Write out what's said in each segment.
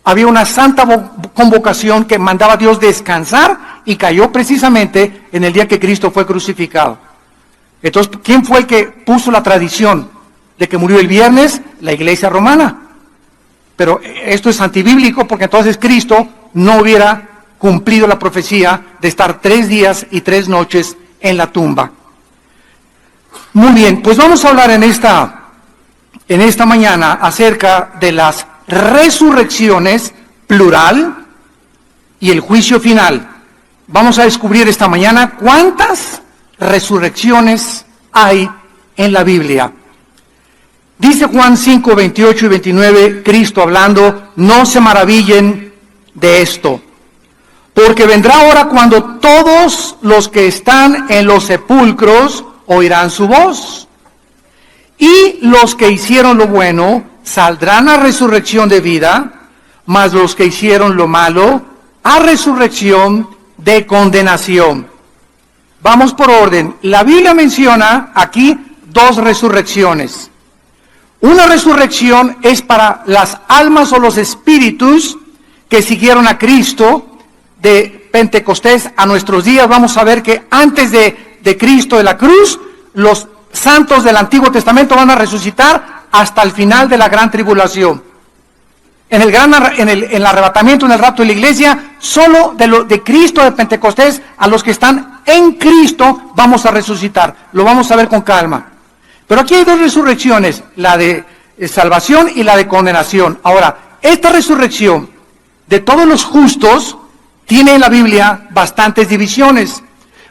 había una santa convocación que mandaba a Dios descansar y cayó precisamente en el día que Cristo fue crucificado. Entonces, ¿quién fue el que puso la tradición de que murió el viernes? La Iglesia romana. Pero esto es antibíblico porque entonces Cristo no hubiera cumplido la profecía de estar 3 días y 3 noches en la tumba. Muy bien, pues vamos a hablar en esta mañana acerca de las resurrecciones, plural, y el juicio final. Vamos a descubrir esta mañana cuántas resurrecciones hay en la Biblia. Dice Juan 5, 28 y 29, Cristo hablando: no se maravillen de esto, porque vendrá hora cuando todos los que están en los sepulcros oirán su voz, y los que hicieron lo bueno saldrán a resurrección de vida, mas los que hicieron lo malo a resurrección de condenación. Vamos por orden. La Biblia menciona aquí 2 resurrecciones. Una resurrección es para las almas o los espíritus que siguieron a Cristo de Pentecostés a nuestros días. Vamos a ver que antes de Cristo de la cruz, los santos del Antiguo Testamento van a resucitar hasta el final de la gran tribulación. En el arrebatamiento, en el rapto de la iglesia, solo de Cristo de Pentecostés, a los que están en Cristo vamos a resucitar. Lo vamos a ver con calma. Pero aquí hay 2 resurrecciones, la de salvación y la de condenación. Ahora, esta resurrección de todos los justos tiene en la Biblia bastantes divisiones,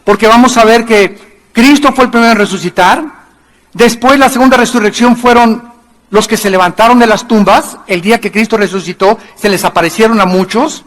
porque vamos a ver que Cristo fue el primero en resucitar. Después, la segunda resurrección fueron los que se levantaron de las tumbas. El día que Cristo resucitó, se les aparecieron a muchos.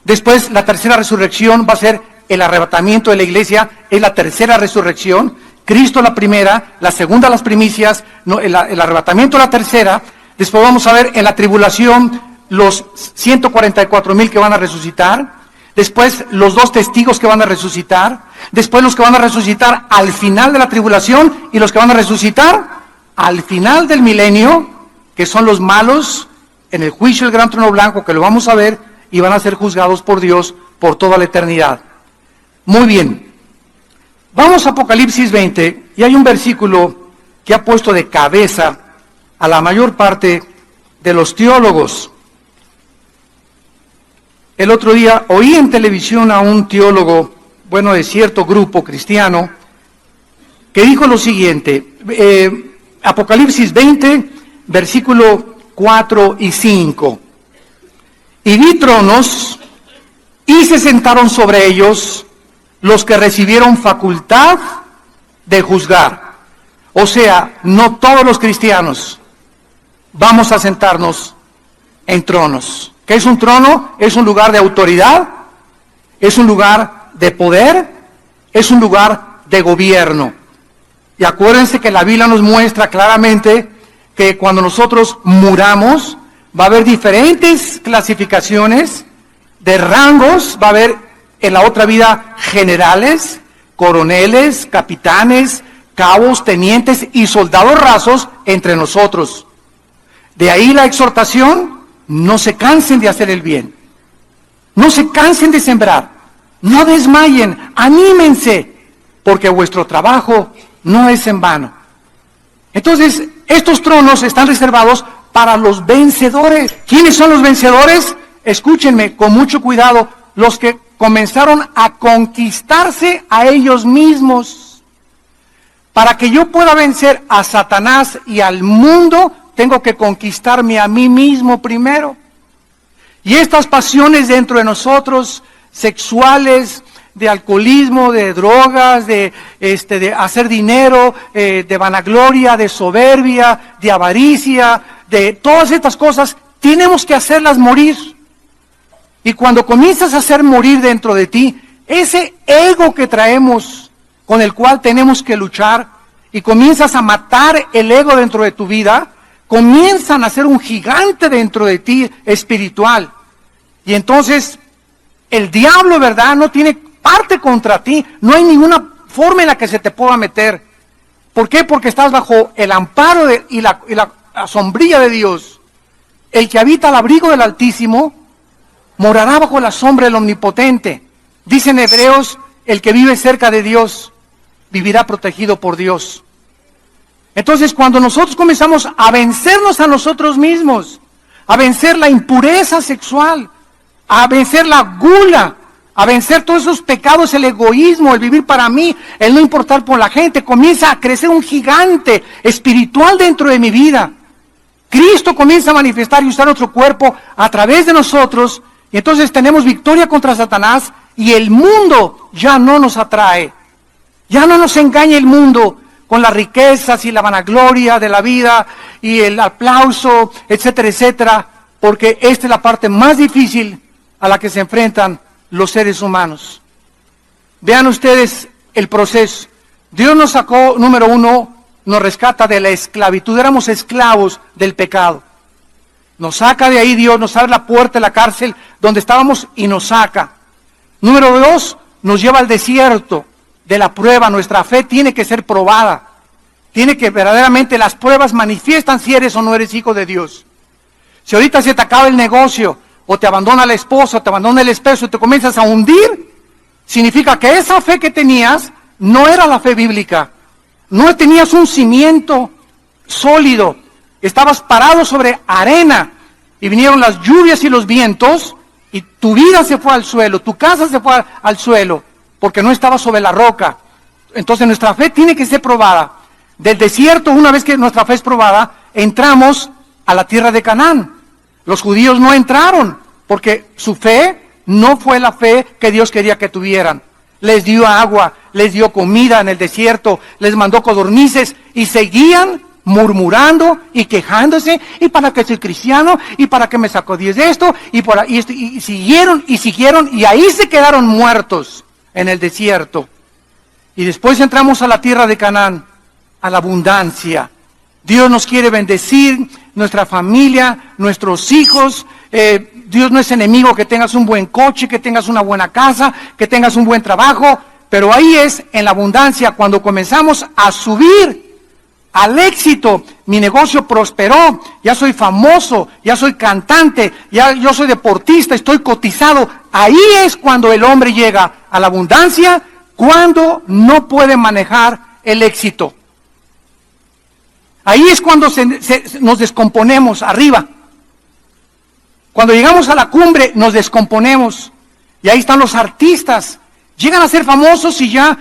Después, la tercera resurrección va a ser el arrebatamiento de la iglesia, es la tercera resurrección. Cristo la primera, la segunda las primicias, el arrebatamiento la tercera. Después vamos a ver en la tribulación los 144,000 que van a resucitar. Después los 2 testigos que van a resucitar. Después los que van a resucitar al final de la tribulación y los que van a resucitar al final del milenio, que son los malos, en el juicio del gran trono blanco, que lo vamos a ver, y van a ser juzgados por Dios por toda la eternidad. Muy bien. Vamos a Apocalipsis 20, y hay un versículo que ha puesto de cabeza a la mayor parte de los teólogos. El otro día oí en televisión a un teólogo, de cierto grupo cristiano, que dijo lo siguiente, Apocalipsis 20, versículo 4 y 5. Y vi tronos, y se sentaron sobre ellos los que recibieron facultad de juzgar. O sea, no todos los cristianos vamos a sentarnos en tronos. ¿Qué es un trono? Es un lugar de autoridad, es un lugar de poder, es un lugar de gobierno. Y acuérdense que la Biblia nos muestra claramente que cuando nosotros muramos, va a haber diferentes clasificaciones de rangos, va a haber en la otra vida generales, coroneles, capitanes, cabos, tenientes y soldados rasos entre nosotros. De ahí la exhortación: no se cansen de hacer el bien, no se cansen de sembrar, no desmayen, anímense, porque vuestro trabajo no es en vano. Entonces, estos tronos están reservados para los vencedores. ¿Quiénes son los vencedores? Escúchenme con mucho cuidado: los que comenzaron a conquistarse a ellos mismos. Para que yo pueda vencer a Satanás y al mundo, tengo que conquistarme a mí mismo primero. Y estas pasiones dentro de nosotros, sexuales, de alcoholismo, de drogas, de hacer dinero, de vanagloria, de soberbia, de avaricia, de todas estas cosas, tenemos que hacerlas morir. Y cuando comienzas a hacer morir dentro de ti ese ego que traemos, con el cual tenemos que luchar, y comienzas a matar el ego dentro de tu vida, comienzan a ser un gigante dentro de ti espiritual. Y entonces el diablo, ¿verdad?, no tiene parte contra ti, no hay ninguna forma en la que se te pueda meter. ¿Por qué? Porque estás bajo el amparo y la sombrilla de Dios. El que habita al abrigo del Altísimo morará bajo la sombra del Omnipotente. Dicen Hebreos, el que vive cerca de Dios, vivirá protegido por Dios. Entonces, cuando nosotros comenzamos a vencernos a nosotros mismos, a vencer la impureza sexual, a vencer la gula, a vencer todos esos pecados, el egoísmo, el vivir para mí, el no importar por la gente, comienza a crecer un gigante espiritual dentro de mi vida. Cristo comienza a manifestar y usar nuestro cuerpo a través de nosotros, y entonces tenemos victoria contra Satanás, y el mundo ya no nos atrae. Ya no nos engaña el mundo con las riquezas y la vanagloria de la vida y el aplauso, etcétera, etcétera, porque esta es la parte más difícil a la que se enfrentan los seres humanos. Vean ustedes el proceso. Dios nos sacó, número uno, nos rescata de la esclavitud. Éramos esclavos del pecado. Nos saca de ahí Dios, nos abre la puerta de la cárcel donde estábamos y nos saca. Número dos, nos lleva al desierto de la prueba. Nuestra fe tiene que ser probada. Tiene que verdaderamente, las pruebas manifiestan si eres o no eres hijo de Dios. Si ahorita se te acaba el negocio, o te abandona la esposa, o te abandona el esposo, y te comienzas a hundir, significa que esa fe que tenías no era la fe bíblica. No tenías un cimiento sólido. Estabas parado sobre arena, y vinieron las lluvias y los vientos, y tu vida se fue al suelo, tu casa se fue al suelo, porque no estaba sobre la roca. Entonces nuestra fe tiene que ser probada. Del desierto, una vez que nuestra fe es probada, entramos a la tierra de Canaán. Los judíos no entraron, porque su fe no fue la fe que Dios quería que tuvieran. Les dio agua, les dio comida en el desierto, les mandó codornices, y seguían murmurando y quejándose, y para qué soy cristiano, y para qué me sacó Dios de esto, y siguieron, y ahí se quedaron muertos en el desierto. Y después entramos a la tierra de Canaán, a la abundancia. Dios nos quiere bendecir, nuestra familia, nuestros hijos. Dios no es enemigo que tengas un buen coche, que tengas una buena casa, que tengas un buen trabajo, pero ahí es en la abundancia cuando comenzamos a subir al éxito. Mi negocio prosperó, ya soy famoso, ya soy cantante, ya yo soy deportista, estoy cotizado. Ahí es cuando el hombre llega a la abundancia, cuando no puede manejar el éxito. Ahí es cuando nos descomponemos arriba. Cuando llegamos a la cumbre nos descomponemos. Y ahí están los artistas. Llegan a ser famosos y ya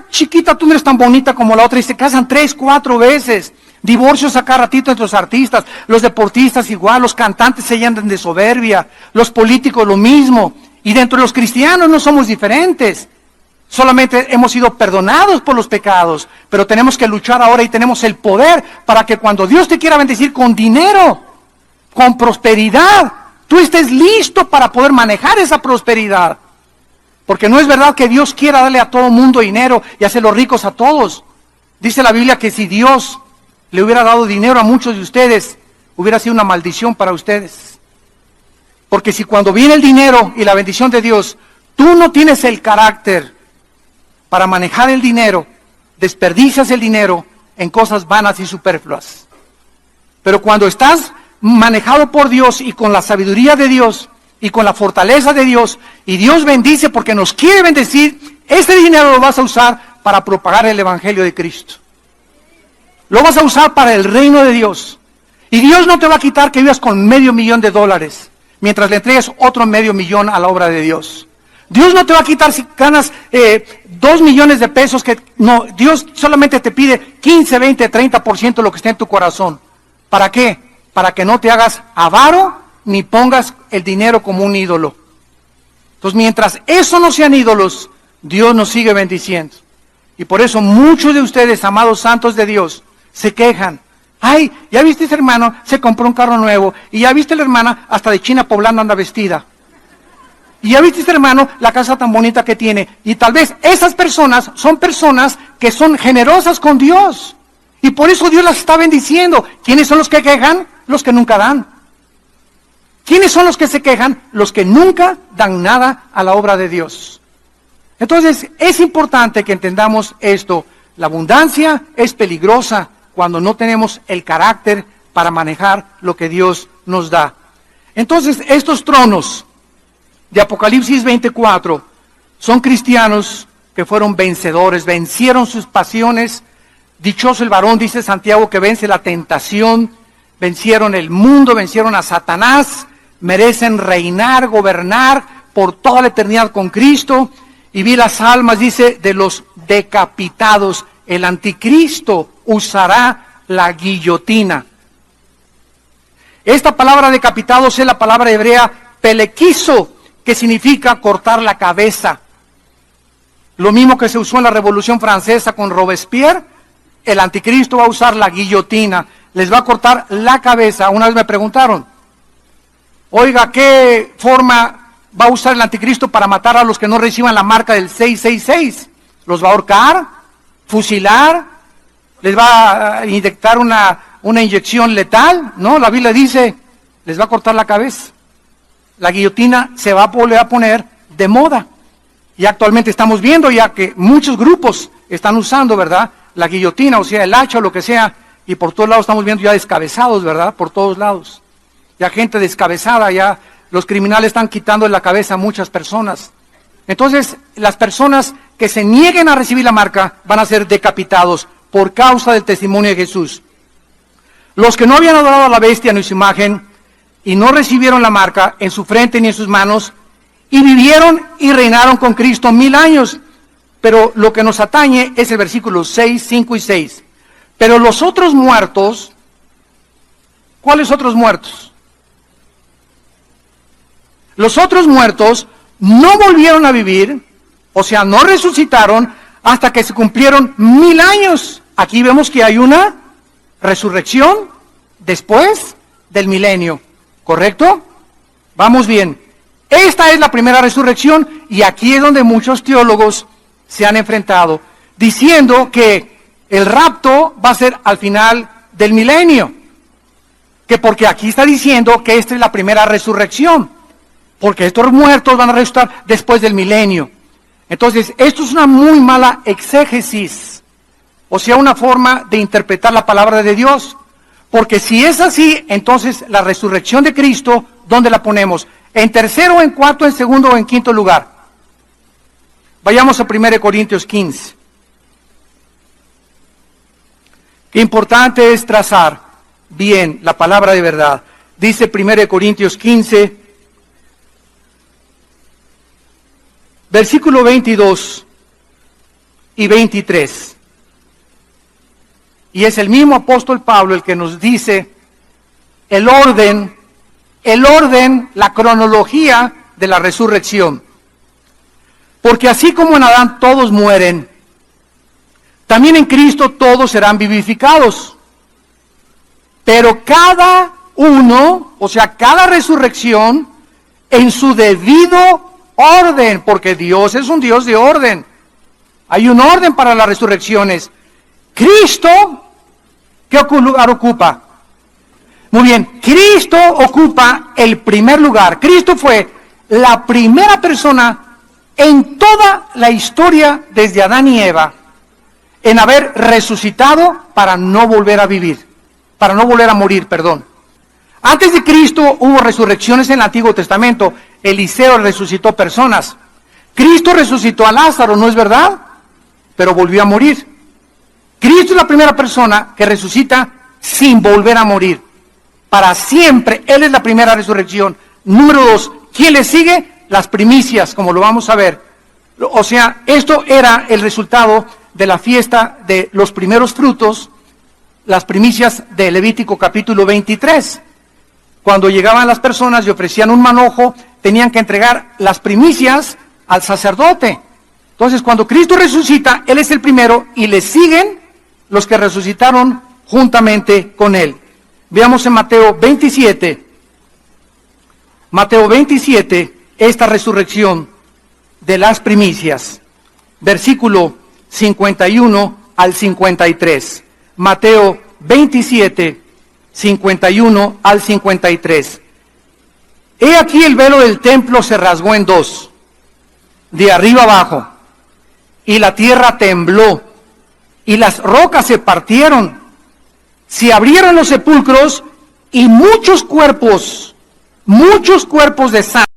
chiquita, tú no eres tan bonita como la otra. Y se casan 3, 4 veces. Divorcios a cada ratito entre los artistas. Los deportistas igual, los cantantes se llenan de soberbia. Los políticos lo mismo. Y dentro de los cristianos no somos diferentes. Solamente hemos sido perdonados por los pecados, pero tenemos que luchar ahora y tenemos el poder para que cuando Dios te quiera bendecir con dinero, con prosperidad, tú estés listo para poder manejar esa prosperidad. Porque no es verdad que Dios quiera darle a todo mundo dinero y hacerlos ricos a todos. Dice la Biblia que si Dios le hubiera dado dinero a muchos de ustedes, hubiera sido una maldición para ustedes. Porque si cuando viene el dinero y la bendición de Dios, tú no tienes el carácter para manejar el dinero, desperdicias el dinero en cosas vanas y superfluas. Pero cuando estás manejado por Dios y con la sabiduría de Dios y con la fortaleza de Dios, y Dios bendice porque nos quiere bendecir, ese dinero lo vas a usar para propagar el Evangelio de Cristo. Lo vas a usar para el reino de Dios. Y Dios no te va a quitar que vivas con $500,000 mientras le entregues otro $500,000 a la obra de Dios. Dios no te va a quitar si ganas 2 millones de pesos, no, Dios solamente te pide 15, 20, 30% de lo que está en tu corazón. ¿Para qué? Para que no te hagas avaro ni pongas el dinero como un ídolo. Entonces, mientras eso no sean ídolos, Dios nos sigue bendiciendo. Y por eso muchos de ustedes, amados santos de Dios, se quejan. Ay, ya viste ese hermano, se compró un carro nuevo, y ya viste la hermana, hasta de China poblana anda vestida. Y ya viste, hermano, la casa tan bonita que tiene. Y tal vez esas personas son personas que son generosas con Dios. Y por eso Dios las está bendiciendo. ¿Quiénes son los que quejan? Los que nunca dan. ¿Quiénes son los que se quejan? Los que nunca dan nada a la obra de Dios. Entonces, es importante que entendamos esto. La abundancia es peligrosa cuando no tenemos el carácter para manejar lo que Dios nos da. Entonces, estos tronos de Apocalipsis 24 son cristianos que fueron vencedores, vencieron sus pasiones. Dichoso el varón, dice Santiago, que vence la tentación, vencieron el mundo, vencieron a Satanás, merecen reinar, gobernar por toda la eternidad con Cristo. Y vi las almas, dice, de los decapitados. El anticristo usará la guillotina. Esta palabra decapitados es la palabra hebrea pelequizo, que significa cortar la cabeza. Lo mismo que se usó en la Revolución Francesa con Robespierre, el anticristo va a usar la guillotina, les va a cortar la cabeza. Una vez me preguntaron, oiga, ¿qué forma va a usar el anticristo para matar a los que no reciban la marca del 666? ¿Los va a ahorcar? ¿Fusilar? ¿Les va a inyectar una inyección letal? No, la Biblia dice, les va a cortar la cabeza. La guillotina se va a volver a poner de moda. Y actualmente estamos viendo ya que muchos grupos están usando, ¿verdad?, la guillotina, o sea, el hacha o lo que sea, y por todos lados estamos viendo ya descabezados, ¿verdad?, por todos lados. Ya gente descabezada, ya los criminales están quitando la cabeza a muchas personas. Entonces, las personas que se nieguen a recibir la marca van a ser decapitados por causa del testimonio de Jesús. Los que no habían adorado a la bestia ni su imagen y no recibieron la marca en su frente ni en sus manos, y vivieron y reinaron con Cristo 1000 años. Pero lo que nos atañe es el versículo 6, 5 y 6. Pero los otros muertos, ¿cuáles otros muertos? Los otros muertos no volvieron a vivir, o sea, no resucitaron hasta que se cumplieron 1000 años. Aquí vemos que hay una resurrección después del milenio, ¿correcto? Vamos bien. Esta es la primera resurrección y aquí es donde muchos teólogos se han enfrentado, diciendo que el rapto va a ser al final del milenio, que porque aquí está diciendo que esta es la primera resurrección, porque estos muertos van a resucitar después del milenio. Entonces, esto es una muy mala exégesis, o sea, una forma de interpretar la palabra de Dios, porque si es así, entonces la resurrección de Cristo, ¿dónde la ponemos? ¿En tercero, en cuarto, en segundo o en quinto lugar? Vayamos a 1 Corintios 15. Qué importante es trazar bien la palabra de verdad. Dice 1 Corintios 15, versículo 22 y 23. Y es el mismo apóstol Pablo el que nos dice el orden, la cronología de la resurrección. Porque así como en Adán todos mueren, también en Cristo todos serán vivificados. Pero cada uno, o sea, cada resurrección, en su debido orden, porque Dios es un Dios de orden. Hay un orden para las resurrecciones. Cristo, ¿qué lugar ocupa? Muy bien, Cristo ocupa el primer lugar. Cristo fue la primera persona en toda la historia, desde Adán y Eva, en haber resucitado para no volver a vivir, para no volver a morir, perdón. Antes de Cristo hubo resurrecciones en el Antiguo Testamento. Eliseo resucitó personas. Cristo resucitó a Lázaro, ¿no es verdad? Pero volvió a morir. Cristo es la primera persona que resucita sin volver a morir. Para siempre, Él es la primera resurrección. Número 2, ¿quién le sigue? Las primicias, como lo vamos a ver. O sea, esto era el resultado de la fiesta de los primeros frutos, las primicias de Levítico capítulo 23. Cuando llegaban las personas y ofrecían un manojo, tenían que entregar las primicias al sacerdote. Entonces, cuando Cristo resucita, Él es el primero y le siguen los que resucitaron juntamente con Él. Veamos en Mateo 27. Mateo 27, esta resurrección de las primicias. Versículo 51 al 53. Mateo 27, 51 al 53. He aquí el velo del templo se rasgó en dos, de arriba abajo, y la tierra tembló, y las rocas se partieron, se abrieron los sepulcros, y muchos cuerpos de sangre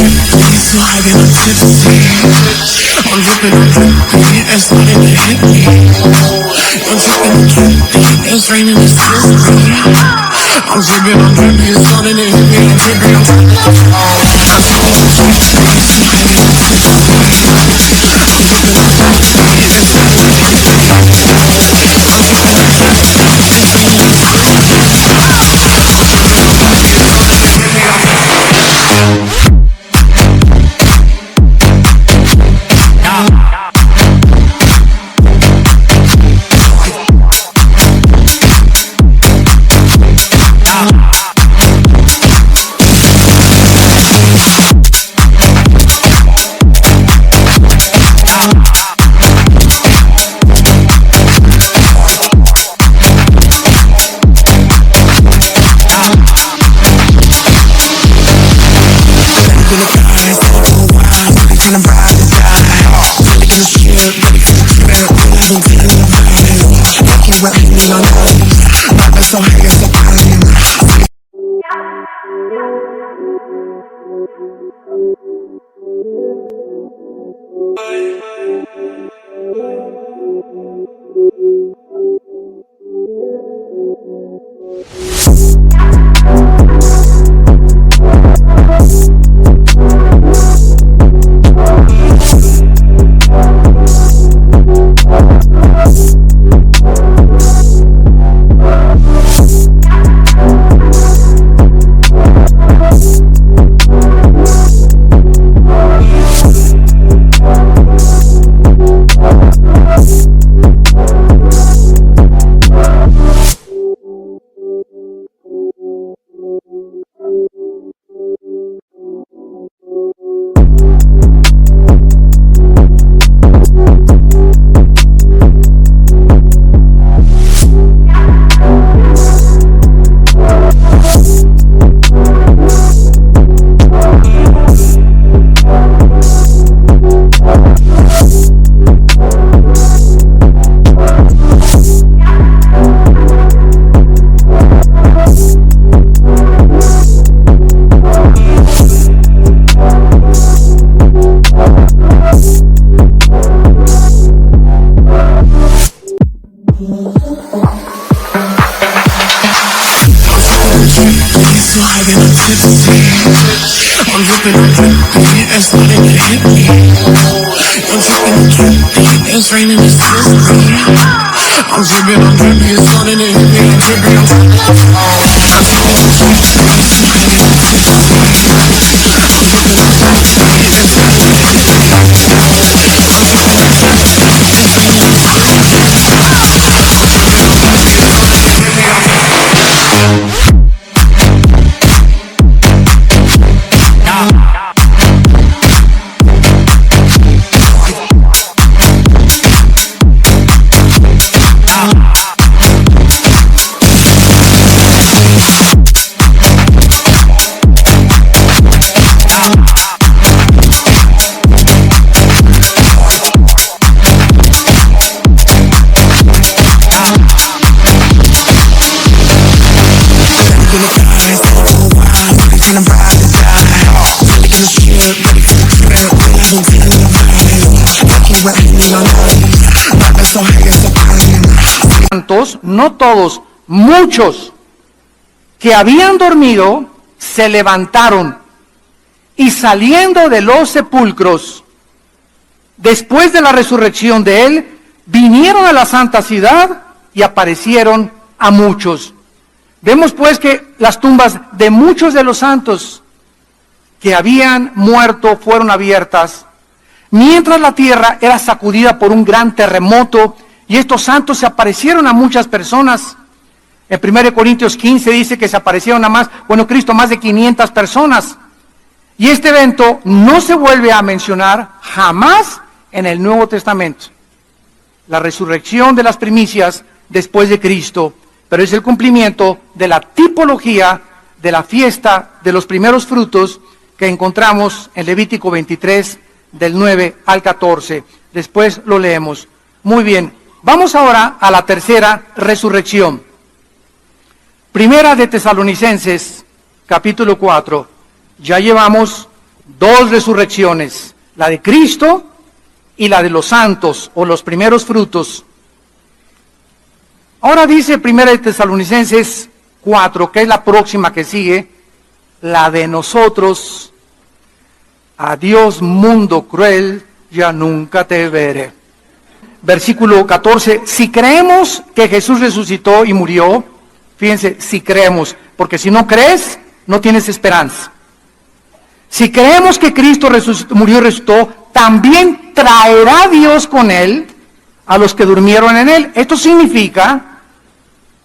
so high that I'm tipsy. I'm dripping, it's starting to hit me. I'm dripping, it's raining, it's slippery. I'm dripping, it's starting to hit me. I'm dripping, I'm dripping. So high that I'm tipsy. I'm dripping, it's starting to hit me. I'm dripping, it's raining, it's slippery. I'm dripping, it's starting to hit me. I'm dripping, I'm dripping. Santos, no todos, muchos que habían dormido se levantaron y saliendo de los sepulcros después de la resurrección de él, vinieron a la santa ciudad y aparecieron a muchos. Vemos pues que las tumbas de muchos de los santos que habían muerto fueron abiertas, mientras la tierra era sacudida por un gran terremoto, y estos santos se aparecieron a muchas personas. En 1 Corintios 15 dice que se aparecieron a más de 500 personas. Y este evento no se vuelve a mencionar jamás en el Nuevo Testamento. La resurrección de las primicias después de Cristo, pero es el cumplimiento de la tipología de la fiesta de los primeros frutos que encontramos en Levítico 23, del 9 al 14. Después lo leemos. Muy bien, vamos ahora a la tercera resurrección. Primera de Tesalonicenses, capítulo 4. Ya llevamos 2 resurrecciones, la de Cristo y la de los santos o los primeros frutos. Ahora dice 1 Tesalonicenses 4, que es la próxima que sigue, la de nosotros. Adiós mundo cruel, ya nunca te veré. Versículo 14, si creemos que Jesús resucitó y murió, fíjense, si creemos, porque si no crees, no tienes esperanza. Si creemos que Cristo murió y resucitó, también traerá Dios con Él a los que durmieron en Él. Esto significa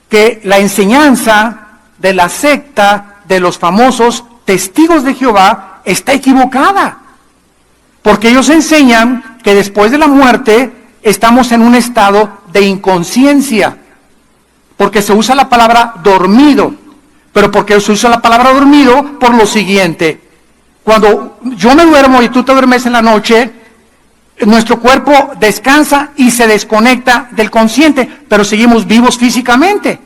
que la enseñanza de la secta de los famosos testigos de Jehová está equivocada. Porque ellos enseñan que después de la muerte estamos en un estado de inconsciencia. Porque se usa la palabra dormido. Pero porque se usa la palabra dormido por lo siguiente. Cuando yo me duermo y tú te duermes en la noche, nuestro cuerpo descansa y se desconecta del consciente, pero seguimos vivos físicamente.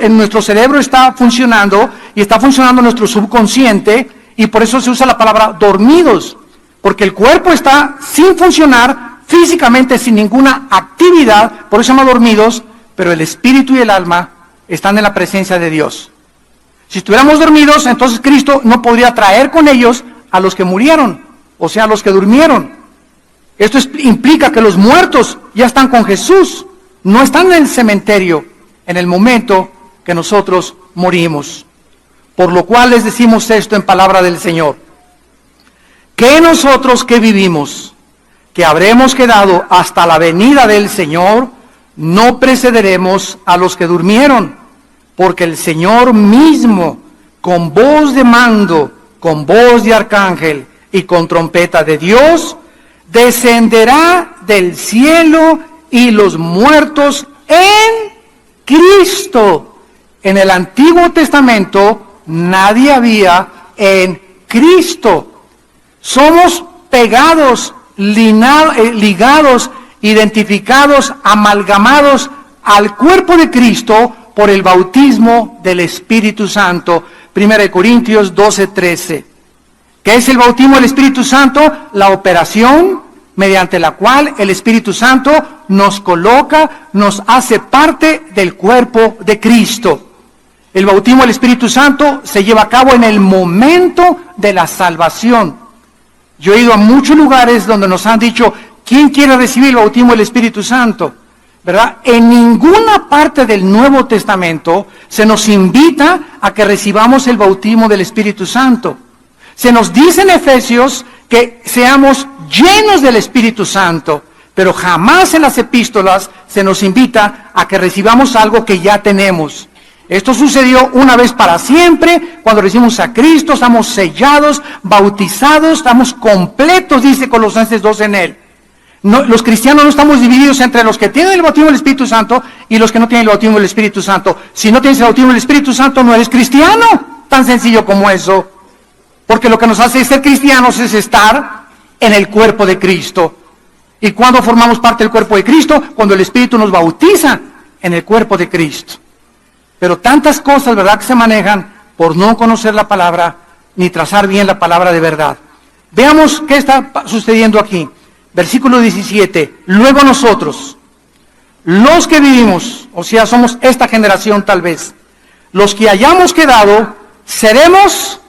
Nuestro cerebro está funcionando y está funcionando nuestro subconsciente y por eso se usa la palabra dormidos, porque el cuerpo está sin funcionar físicamente, sin ninguna actividad, por eso se llama dormidos, pero el espíritu y el alma están en la presencia de Dios. Si estuviéramos dormidos, entonces Cristo no podría traer con ellos a los que murieron, o sea, a los que durmieron. Esto implica que los muertos ya están con Jesús, no están en el cementerio en el momento que nosotros morimos. Por lo cual les decimos esto en palabra del Señor, que nosotros que vivimos, que habremos quedado hasta la venida del Señor, no precederemos a los que durmieron, porque el Señor mismo, con voz de mando, con voz de arcángel y con trompeta de Dios, descenderá del cielo y los muertos en Cristo. En el Antiguo Testamento nadie había en Cristo. Somos pegados, ligados, identificados, amalgamados al cuerpo de Cristo por el bautismo del Espíritu Santo. 1 Corintios 12:13. ¿Qué es el bautismo del Espíritu Santo? La operación mediante la cual el Espíritu Santo nos coloca, nos hace parte del cuerpo de Cristo. El bautismo del Espíritu Santo se lleva a cabo en el momento de la salvación. Yo he ido a muchos lugares donde nos han dicho, ¿quién quiere recibir el bautismo del Espíritu Santo? ¿Verdad? En ninguna parte del Nuevo Testamento se nos invita a que recibamos el bautismo del Espíritu Santo. Se nos dice en Efesios que seamos llenos del Espíritu Santo, pero jamás en las epístolas se nos invita a que recibamos algo que ya tenemos. Esto sucedió una vez para siempre, cuando recibimos a Cristo, estamos sellados, bautizados, estamos completos, dice Colosenses 2 en Él. No, los cristianos no estamos divididos entre los que tienen el bautismo del Espíritu Santo y los que no tienen el bautismo del Espíritu Santo. Si no tienes el bautismo del Espíritu Santo, no eres cristiano. Tan sencillo como eso. Porque lo que nos hace ser cristianos es estar en el cuerpo de Cristo. ¿Y cuándo formamos parte del cuerpo de Cristo? Cuando el Espíritu nos bautiza en el cuerpo de Cristo. Pero tantas cosas, ¿verdad?, que se manejan por no conocer la palabra ni trazar bien la palabra de verdad. Veamos qué está sucediendo aquí. Versículo 17. Luego nosotros, los que vivimos, o sea, somos esta generación tal vez, los que hayamos quedado, seremos,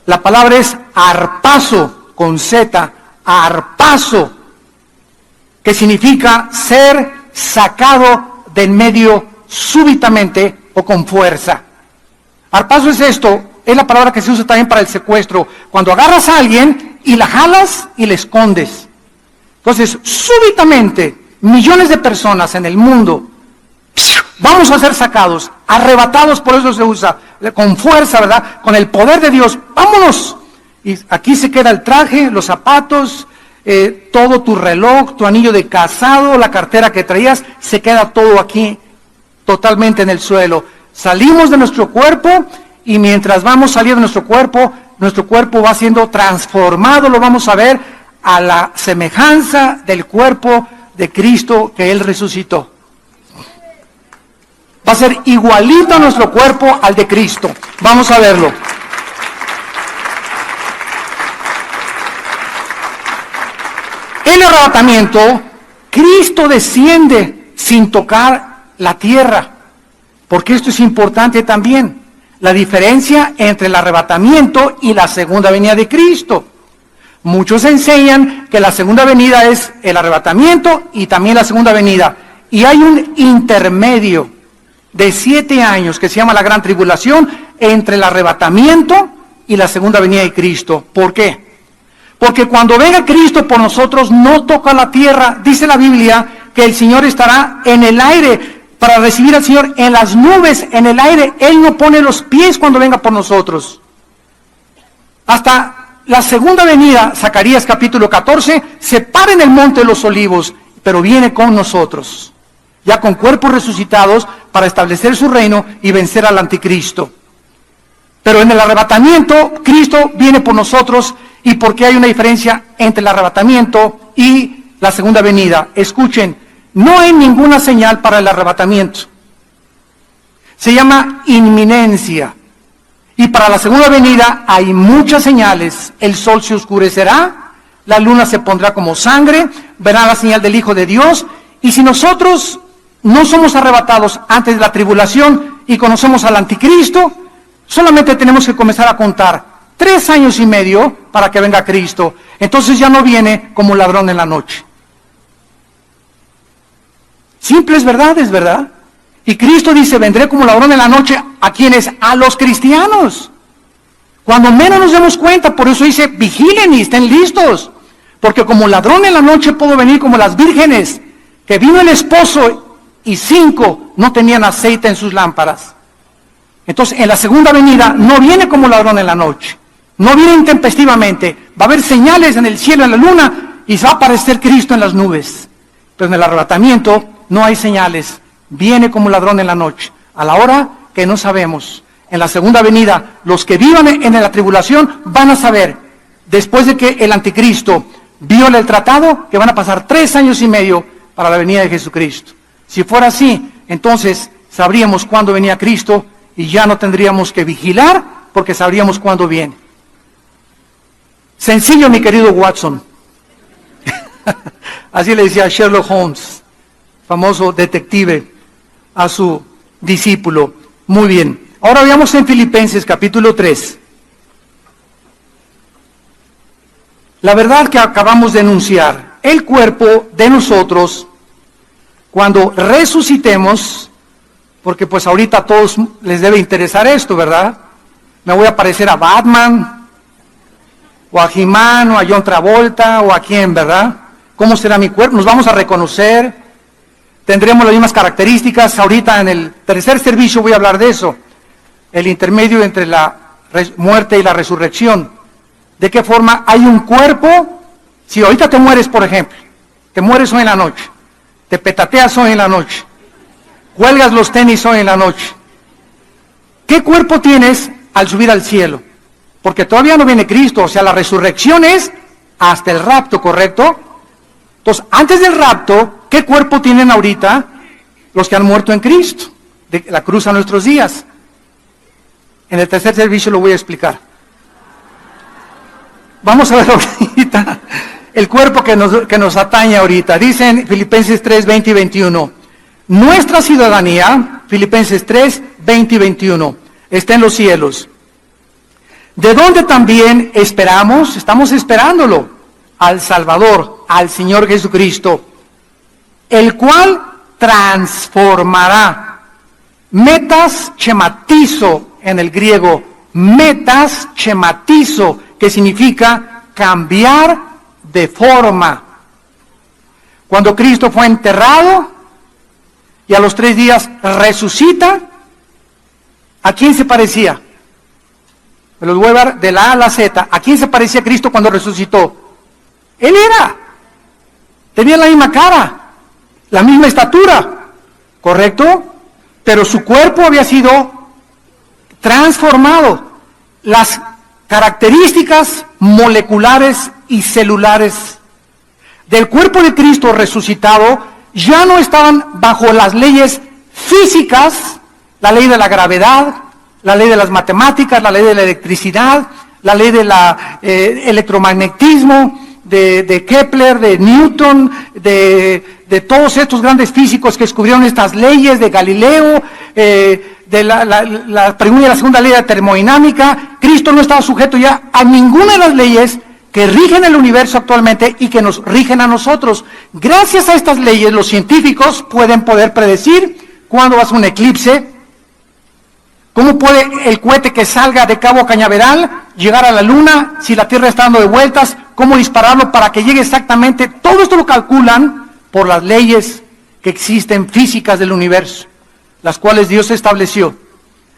la palabra es arpazo, con Z, arpazo, que significa ser sacado del medio súbitamente o con fuerza. Arpazo es esto, es la palabra que se usa también para el secuestro. Cuando agarras a alguien y la jalas y la escondes. Entonces, súbitamente, millones de personas en el mundo vamos a ser sacados, arrebatados, por eso se usa, con fuerza, ¿verdad? Con el poder de Dios, ¡vámonos! Y aquí se queda el traje, los zapatos, todo tu reloj, tu anillo de casado, la cartera que traías, se queda todo aquí, totalmente en el suelo. Salimos de nuestro cuerpo y mientras vamos saliendo de nuestro cuerpo va siendo transformado, lo vamos a ver, a la semejanza del cuerpo de Cristo que Él resucitó. Va a ser igualito a nuestro cuerpo al de Cristo. Vamos a verlo. En el arrebatamiento, Cristo desciende sin tocar la tierra, porque esto es importante también, la diferencia entre el arrebatamiento y la segunda venida de Cristo. Muchos enseñan que la segunda venida es el arrebatamiento y también la segunda venida, y hay un intermedio de 7 años que se llama la gran tribulación entre el arrebatamiento y la segunda venida de Cristo. ¿Por qué? Porque cuando venga Cristo por nosotros no toca la tierra. Dice la Biblia que el Señor estará en el aire para recibir al Señor en las nubes, en el aire. Él no pone los pies cuando venga por nosotros. Hasta la segunda venida, Zacarías capítulo 14, se para en el monte de los olivos, pero viene con nosotros, ya con cuerpos resucitados para establecer su reino y vencer al anticristo. Pero en el arrebatamiento, Cristo viene por nosotros. ¿Y por qué hay una diferencia entre el arrebatamiento y la segunda venida? Escuchen, no hay ninguna señal para el arrebatamiento. Se llama inminencia. Y para la segunda venida hay muchas señales. El sol se oscurecerá, la luna se pondrá como sangre, verá la señal del Hijo de Dios. Y si nosotros no somos arrebatados antes de la tribulación y conocemos al anticristo, solamente tenemos que comenzar a contar 3 años y medio para que venga Cristo. Entonces ya no viene como ladrón en la noche. Simples verdades, ¿verdad? Y Cristo dice, vendré como ladrón en la noche. ¿A quiénes? A los cristianos. Cuando menos nos demos cuenta, por eso dice, vigilen y estén listos. Porque como ladrón en la noche puedo venir como las vírgenes, que vino el esposo y 5 no tenían aceite en sus lámparas. Entonces, en la segunda venida no viene como ladrón en la noche. No viene intempestivamente. Va a haber señales en el cielo, en la luna, y va a aparecer Cristo en las nubes. Pero en el arrebatamiento no hay señales. Viene como ladrón en la noche, a la hora que no sabemos. En la segunda venida, los que vivan en la tribulación van a saber, después de que el anticristo viole el tratado, que van a pasar 3 años y medio para la venida de Jesucristo. Si fuera así, entonces sabríamos cuándo venía Cristo y ya no tendríamos que vigilar porque sabríamos cuándo viene. Sencillo, mi querido Watson. Así le decía Sherlock Holmes, famoso detective, a su discípulo. Muy bien. Ahora veamos en Filipenses capítulo 3. La verdad que acabamos de enunciar, el cuerpo de nosotros, cuando resucitemos, porque pues ahorita a todos les debe interesar esto, ¿verdad? Me voy a parecer a Batman, o a He-Man, o a John Travolta, o a quién, ¿verdad? ¿Cómo será mi cuerpo? Nos vamos a reconocer, tendremos las mismas características. Ahorita en el tercer servicio voy a hablar de eso, el intermedio entre la muerte y la resurrección. ¿De qué forma hay un cuerpo? Si ahorita te mueres, por ejemplo, te mueres hoy en la noche, te petateas hoy en la noche, cuelgas los tenis hoy en la noche, ¿qué cuerpo tienes al subir al cielo? Porque todavía no viene Cristo, o sea, la resurrección es hasta el rapto, ¿correcto? Entonces, antes del rapto, ¿qué cuerpo tienen ahorita los que han muerto en Cristo? De la cruz a nuestros días. En el tercer servicio lo voy a explicar. Vamos a ver ahorita el cuerpo que nos atañe ahorita. Dice en Filipenses 3, 20 y 21. Nuestra ciudadanía, Filipenses 3, 20 y 21, está en los cielos. De donde también esperamos, estamos esperándolo, al Salvador, al Señor Jesucristo, el cual transformará. Metas schematizo en el griego, metas schematizo, que significa cambiar de forma. Cuando Cristo fue enterrado y a los 3 días resucita, ¿a quién se parecía? Me los voy a dar de la A a la Z. ¿A quién se parecía Cristo cuando resucitó? Él era. Tenía la misma cara, la misma estatura, ¿correcto? Pero su cuerpo había sido transformado. Las características moleculares y celulares del cuerpo de Cristo resucitado ya no estaban bajo las leyes físicas, la ley de la gravedad, la ley de las matemáticas, la ley de la electricidad, la ley del electromagnetismo, de Kepler, de Newton, de todos estos grandes físicos que descubrieron estas leyes, de Galileo, de la primera y la segunda ley de termodinámica. Cristo no estaba sujeto ya a ninguna de las leyes que rigen el universo actualmente y que nos rigen a nosotros. Gracias a estas leyes, los científicos pueden predecir cuándo va a ser un eclipse, cómo puede el cohete que salga de Cabo Cañaveral llegar a la Luna, si la Tierra está dando de vueltas, cómo dispararlo para que llegue exactamente. Todo esto lo calculan por las leyes que existen físicas del universo, las cuales Dios estableció.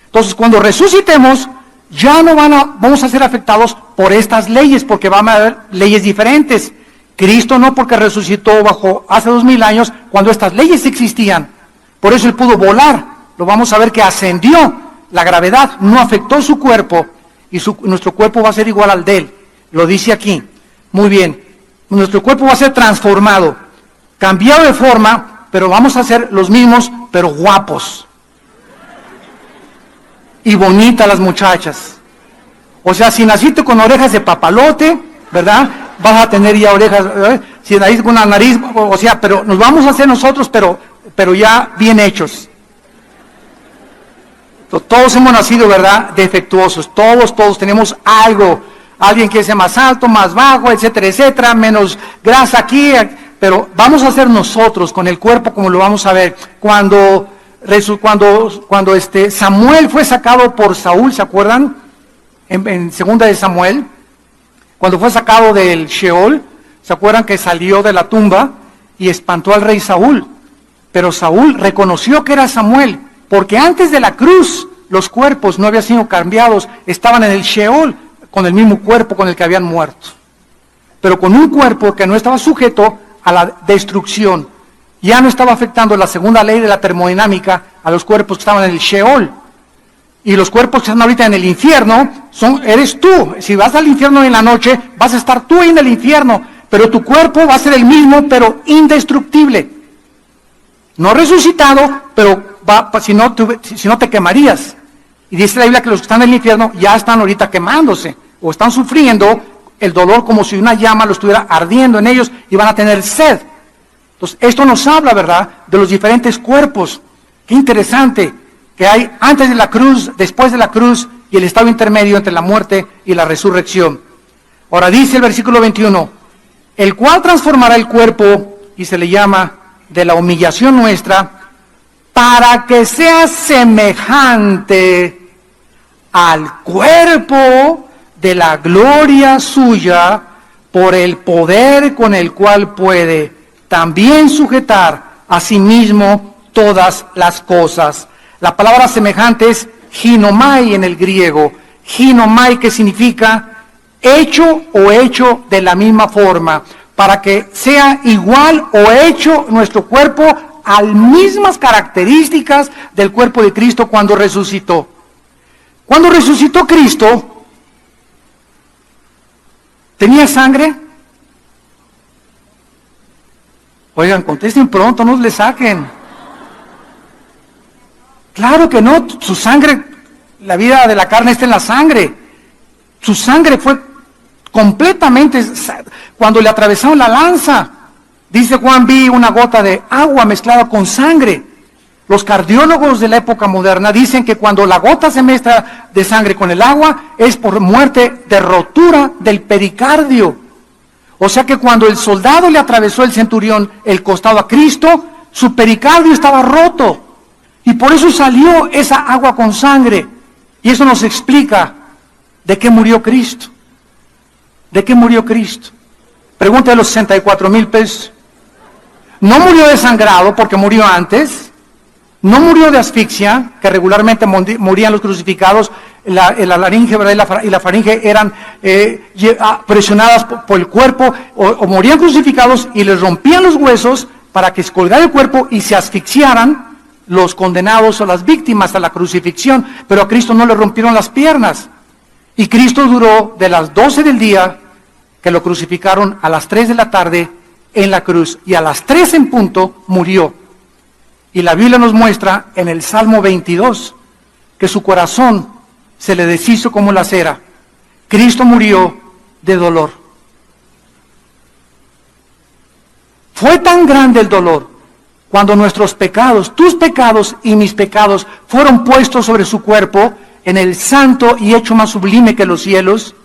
Entonces, cuando resucitemos, ya no vamos a ser afectados por estas leyes, porque van a haber leyes diferentes. Cristo no, porque resucitó hace 2000 años, cuando estas leyes existían. Por eso Él pudo volar. Lo vamos a ver que ascendió. La gravedad no afectó su cuerpo, y nuestro cuerpo va a ser igual al de Él. Lo dice aquí. Muy bien. Nuestro cuerpo va a ser transformado, cambiado de forma, pero vamos a ser los mismos, pero guapos. Y bonitas las muchachas. O sea, si naciste con orejas de papalote, ¿verdad? Vas a tener ya orejas, si naciste con una nariz, o sea, pero nos vamos a hacer nosotros, pero ya bien hechos. Todos hemos nacido, ¿verdad?, defectuosos. Todos tenemos algo. Alguien quiere ser más alto, más bajo, etcétera, etcétera, menos grasa aquí. Pero vamos a ser nosotros con el cuerpo, como lo vamos a ver. Cuando Samuel fue sacado por Saúl, ¿se acuerdan? En segunda de Samuel, cuando fue sacado del Sheol, ¿se acuerdan que salió de la tumba y espantó al rey Saúl? Pero Saúl reconoció que era Samuel, porque antes de la cruz los cuerpos no habían sido cambiados, estaban en el Sheol con el mismo cuerpo con el que habían muerto, pero con un cuerpo que no estaba sujeto a la destrucción. Ya no estaba afectando la segunda ley de la termodinámica a los cuerpos que estaban en el Sheol. Y los cuerpos que están ahorita en el infierno, eres tú. Si vas al infierno en la noche, vas a estar tú en el infierno, pero tu cuerpo va a ser el mismo, pero indestructible. No resucitado, pero si no te quemarías. Y dice la Biblia que los que están en el infierno ya están ahorita quemándose, o están sufriendo el dolor como si una llama lo estuviera ardiendo en ellos y van a tener sed. Entonces, esto nos habla, ¿verdad?, de los diferentes cuerpos. Qué interesante que hay antes de la cruz, después de la cruz y el estado intermedio entre la muerte y la resurrección. Ahora dice el versículo 21, el cual transformará el cuerpo, y se le llama de la humillación nuestra, para que sea semejante al cuerpo de la gloria suya, por el poder con el cual puede también sujetar a sí mismo todas las cosas. La palabra semejante es ginomai en el griego. Ginomai, que significa hecho o hecho de la misma forma, para que sea igual o hecho nuestro cuerpo a las mismas características del cuerpo de Cristo cuando resucitó. Cuando resucitó Cristo, ¿tenía sangre? Oigan, contesten pronto, no le saquen. Claro que no, su sangre, la vida de la carne está en la sangre. Su sangre fue completamente, cuando le atravesaron la lanza, dice Juan, vi una gota de agua mezclada con sangre. Los cardiólogos de la época moderna dicen que cuando la gota se mezcla de sangre con el agua es por muerte de rotura del pericardio. O sea que cuando el soldado le atravesó el centurión el costado a Cristo, su pericardio estaba roto. Y por eso salió esa agua con sangre. Y eso nos explica de qué murió Cristo. ¿De qué murió Cristo? Pregúntale a los 64,000 pesos. No murió desangrado porque murió antes. No murió de asfixia, que regularmente morían los crucificados. La laringe, ¿verdad?, y la faringe eran presionadas por el cuerpo, o morían crucificados y les rompían los huesos para que se colgara el cuerpo y se asfixiaran los condenados o las víctimas a la crucifixión. Pero a Cristo no le rompieron las piernas. Y Cristo duró de las 12 del día, que lo crucificaron, a las 3 de la tarde en la cruz. Y a las 3 en punto murió. Y la Biblia nos muestra en el Salmo 22 que su corazón se le deshizo como la cera. Cristo murió de dolor. Fue tan grande el dolor cuando nuestros pecados, tus pecados y mis pecados, fueron puestos sobre su cuerpo en el santo y hecho más sublime que los cielos,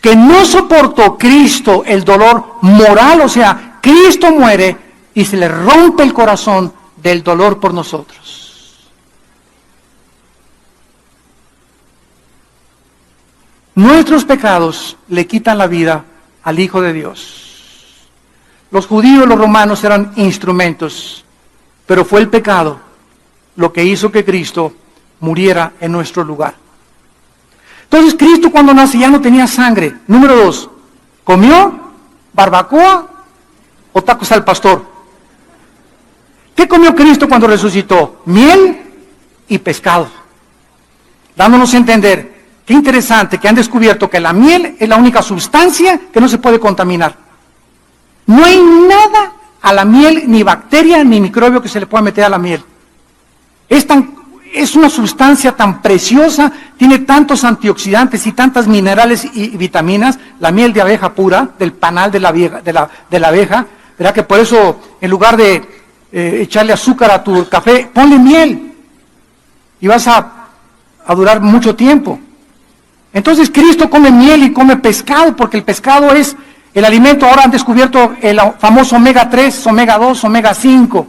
que no soportó Cristo el dolor moral, o sea, Cristo muere y se le rompe el corazón del dolor por nosotros. Nuestros pecados le quitan la vida al Hijo de Dios. Los judíos y los romanos eran instrumentos, pero fue el pecado lo que hizo que Cristo muriera en nuestro lugar. Entonces Cristo cuando nace ya no tenía sangre. Número 2, ¿comió barbacoa o tacos al pastor? ¿Qué comió Cristo cuando resucitó? Miel y pescado. Dándonos a entender, qué interesante que han descubierto que la miel es la única sustancia que no se puede contaminar. No hay nada a la miel, ni bacteria, ni microbio que se le pueda meter a la miel. Es una sustancia tan preciosa, tiene tantos antioxidantes y tantas minerales y vitaminas, la miel de abeja pura, del panal de la abeja, ¿verdad? Que por eso, en lugar de echarle azúcar a tu café, ponle miel y vas a durar mucho tiempo. Entonces Cristo come miel y come pescado, porque el pescado es el alimento. Ahora han descubierto el famoso omega 3, omega 2, omega 5,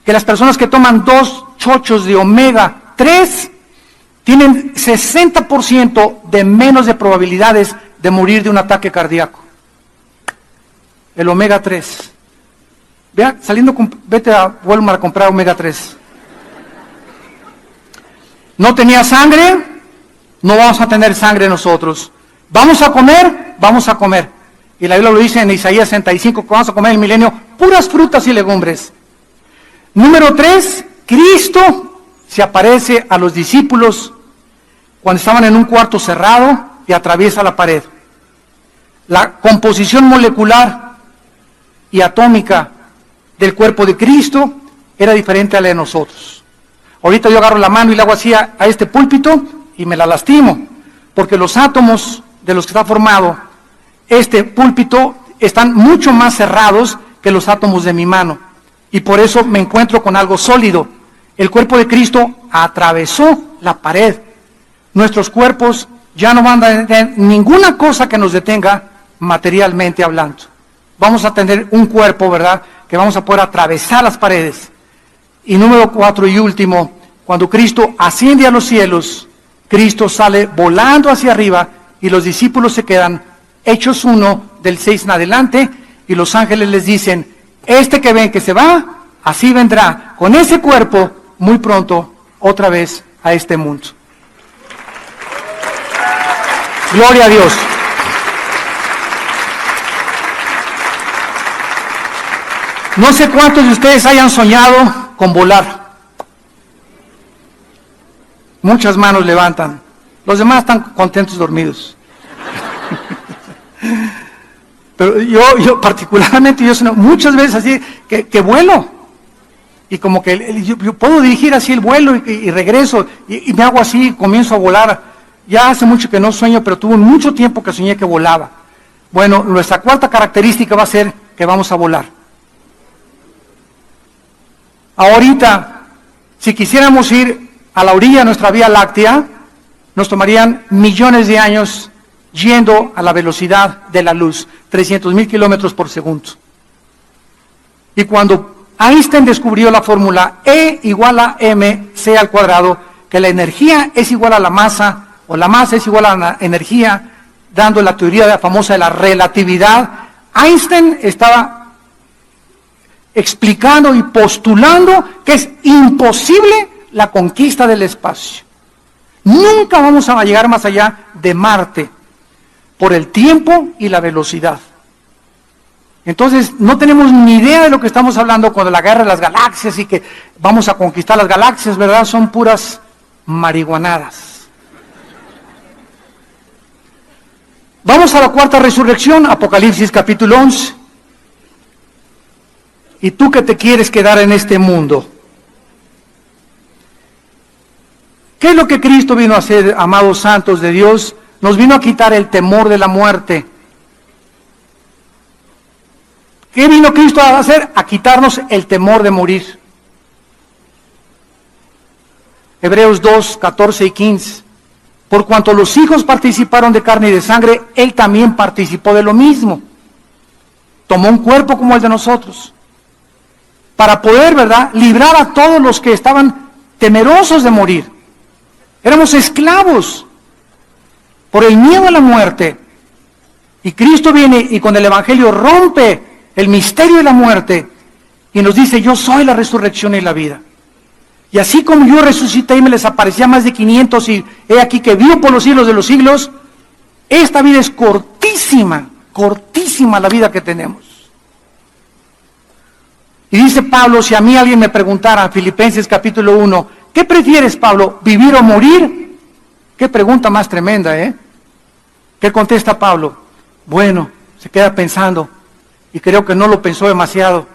que las personas que toman 2 chochos de omega 3 tienen 60% de menos de probabilidades de morir de un ataque cardíaco. El omega 3. Vea, vete a Walmart a comprar omega 3. No tenía sangre, no vamos a tener sangre nosotros. Vamos a comer. Y la Biblia lo dice en Isaías 65, que vamos a comer en el milenio puras frutas y legumbres. Número 3, Cristo se aparece a los discípulos cuando estaban en un cuarto cerrado y atraviesa la pared. La composición molecular y atómica del cuerpo de Cristo era diferente a la de nosotros. Ahorita yo agarro la mano y le hago así a este púlpito y me la lastimo, porque los átomos de los que está formado este púlpito están mucho más cerrados que los átomos de mi mano, y por eso me encuentro con algo sólido. El cuerpo de Cristo atravesó la pared. Nuestros cuerpos ya no van a tener ninguna cosa que nos detenga materialmente hablando. Vamos a tener un cuerpo, ¿verdad?, que vamos a poder atravesar las paredes. Y número 4 y último, cuando Cristo asciende a los cielos, Cristo sale volando hacia arriba y los discípulos se quedan hechos uno del 6 en adelante, y los ángeles les dicen, este que ven que se va, así vendrá con ese cuerpo muy pronto otra vez a este mundo. Gloria a Dios. No sé cuántos de ustedes hayan soñado con volar. Muchas manos levantan. Los demás están contentos dormidos. Pero yo particularmente, yo sueño muchas veces así, que vuelo. Y como que yo puedo dirigir así el vuelo y regreso. Y me hago así, comienzo a volar. Ya hace mucho que no sueño, pero tuve mucho tiempo que soñé que volaba. Bueno, nuestra cuarta característica va a ser que vamos a volar. Ahorita, si quisiéramos ir a la orilla de nuestra Vía Láctea, nos tomarían millones de años yendo a la velocidad de la luz, 300,000 kilómetros por segundo. Y cuando Einstein descubrió la fórmula E igual a mc al cuadrado, que la energía es igual a la masa, o la masa es igual a la energía, dando la teoría famosa de la relatividad, Einstein estaba explicando y postulando que es imposible la conquista del espacio. Nunca vamos a llegar más allá de Marte por el tiempo y la velocidad. Entonces no tenemos ni idea de lo que estamos hablando con la guerra de las galaxias y que vamos a conquistar las galaxias, ¿verdad? Son puras marihuanadas. Vamos a la cuarta resurrección, Apocalipsis capítulo 11. ¿Y tú que te quieres quedar en este mundo? ¿Qué es lo que Cristo vino a hacer, amados santos de Dios? Nos vino a quitar el temor de la muerte. ¿Qué vino Cristo a hacer? A quitarnos el temor de morir. Hebreos 2, 14 y 15. Por cuanto los hijos participaron de carne y de sangre, Él también participó de lo mismo. Tomó un cuerpo como el de nosotros, para poder, ¿verdad?, librar a todos los que estaban temerosos de morir. Éramos esclavos por el miedo a la muerte. Y Cristo viene y con el Evangelio rompe el misterio de la muerte y nos dice: yo soy la resurrección y la vida. Y así como yo resucité y me les aparecía a más de 500 y he aquí que vivo por los siglos de los siglos, esta vida es cortísima, cortísima la vida que tenemos. Y dice Pablo, si a mí alguien me preguntara, Filipenses capítulo 1, ¿qué prefieres, Pablo, vivir o morir? Qué pregunta más tremenda, ¿eh? ¿Qué contesta Pablo? Bueno, se queda pensando, y creo que no lo pensó demasiado.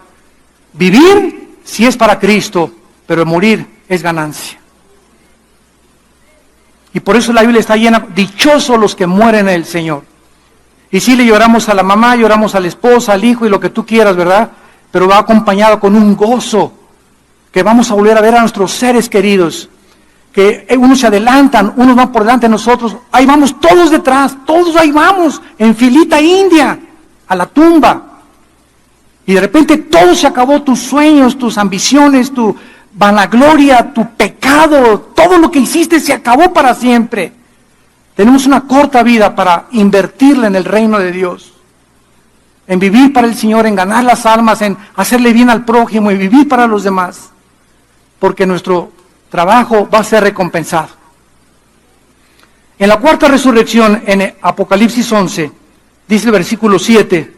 Vivir sí es para Cristo, pero morir es ganancia. Y por eso la Biblia está llena, dichosos los que mueren en el Señor. Y sí, le lloramos a la mamá, lloramos a la esposa, al hijo y lo que tú quieras, ¿verdad? Pero va acompañado con un gozo, que vamos a volver a ver a nuestros seres queridos, que unos se adelantan, unos van por delante de nosotros, ahí vamos todos detrás, todos ahí vamos, en filita india, a la tumba. Y de repente todo se acabó, tus sueños, tus ambiciones, tu vanagloria, tu pecado, todo lo que hiciste se acabó para siempre. Tenemos una corta vida para invertirla en el reino de Dios, en vivir para el Señor, en ganar las almas, en hacerle bien al prójimo y vivir para los demás, porque nuestro trabajo va a ser recompensado. En la cuarta resurrección, en Apocalipsis 11, dice el versículo 7,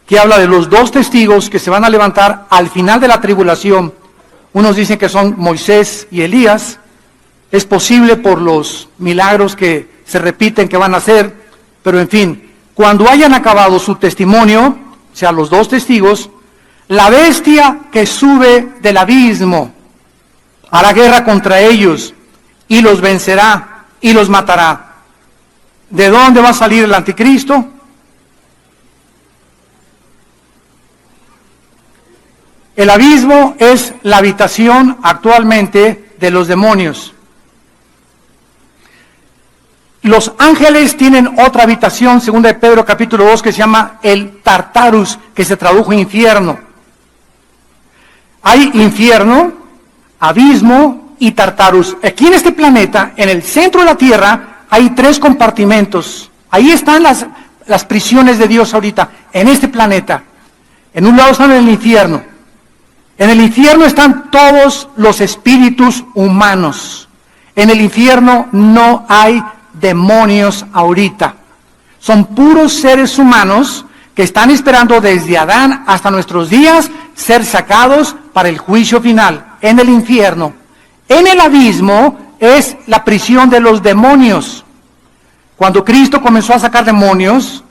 que habla de los dos testigos que se van a levantar al final de la tribulación. Unos dicen que son Moisés y Elías. Es posible por los milagros que se repiten que van a hacer, pero en fin, cuando hayan acabado su testimonio, o sea, los dos testigos, la bestia que sube del abismo hará guerra contra ellos y los vencerá y los matará. ¿De dónde va a salir el anticristo? El abismo es la habitación actualmente de los demonios. Los ángeles tienen otra habitación, segunda de Pedro capítulo 2, que se llama el Tartarus, que se tradujo infierno. Hay infierno, abismo y Tartarus. Aquí en este planeta, en el centro de la Tierra, hay 3 compartimentos. Ahí están las prisiones de Dios ahorita, en este planeta. En un lado están en el infierno. En el infierno están todos los espíritus humanos. En el infierno no hay demonios ahorita. Son puros seres humanos que están esperando desde Adán hasta nuestros días ser sacados para el juicio final. En el infierno. En el abismo es la prisión de los demonios. Cuando Cristo comenzó a sacar demonios,